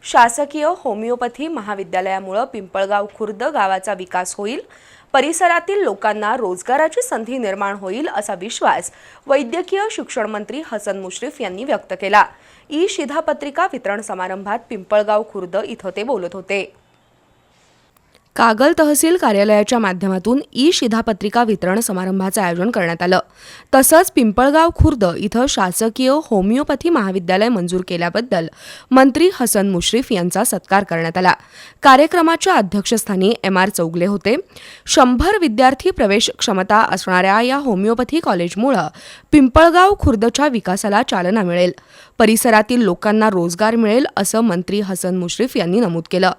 शासकीय होमिओपॅथी महाविद्यालयामुळे पिंपळगाव खुर्द गावाचा विकास होईल, परिसरातील लोकांना रोजगाराची संधी निर्माण होईल असा विश्वास वैद्यकीय शिक्षण मंत्री हसन मुश्रीफ यांनी व्यक्त केला। ई शिधापत्रिका वितरण समारंभात पिंपळगाव खुर्द इथं ते बोलत होते। कागल तहसील कार्यालयाच्या माध्यमातून ई शिधापत्रिका वितरण समारंभाचे आयोजन करण्यात आलं। तसंच पिंपळगाव खुर्द इथं शासकीय होमिओपॅथी महाविद्यालय मंजूर केल्याबद्दल मंत्री हसन मुश्रीफ यांचा सत्कार करण्यात आला। कार्यक्रमाच्या अध्यक्षस्थानी MR चौगले होते। 100 विद्यार्थी प्रवेश क्षमता असणाऱ्या या होमिओपॅथी कॉलेजमुळे पिंपळगाव खुर्दच्या विकासाला चालना मिळेल, परिसरातील लोकांना रोजगार मिळेल असं मंत्री हसन मुश्रीफ यांनी नमूद केलं।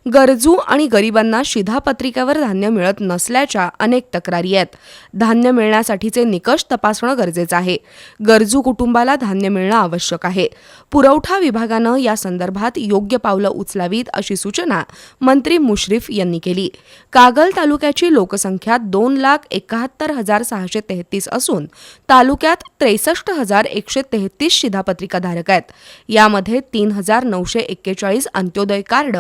गरजू आणि गरिबांना शिधापत्रिकेवर धान्य मिळत नसल्याच्या अनेक तक्रारी आहेत। धान्य मिळण्यासाठीचे निकष तपासणं गरजेचं आहे। गरजू कुटुंबाला धान्य मिळणं आवश्यक आहे। पुरवठा विभागानं या संदर्भात योग्य पावलं उचलावीत अशी सूचना मंत्री मुश्रीफ यांनी केली। कागल तालुक्याची लोकसंख्या 2,71,633 असून तालुक्यात 63,133 शिधापत्रिका धारक आहेत। यामध्ये 3,941 अंत्योदय कार्ड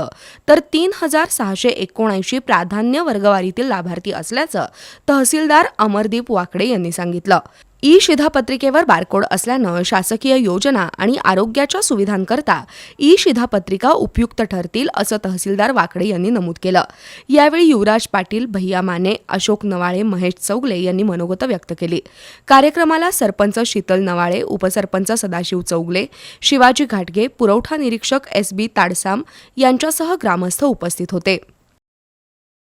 तर 3,679 प्राधान्य वर्गवारीतील लाभार्थी असल्याचं तहसीलदार अमरदीप वाकडे यांनी सांगितलं। ई शिधापत्रिकेवर बारकोड असल्यानं शासकीय योजना आणि आरोग्याच्या सुविधांकरता ई शिधापत्रिका उपयुक्त ठरतील असं तहसीलदार वाकडे यांनी नमूद केलं। यावेळी युवराज पाटील, भैया माने, अशोक नवाळे, महेश चौगले यांनी मनोगत व्यक्त केली। कार्यक्रमाला सरपंच शीतल नवाळे, उपसरपंच सदाशिव चौगले, शिवाजी घाटगे, पुरवठा निरीक्षक SB ताडसाम यांच्यासह ग्रामस्थ उपस्थित होते।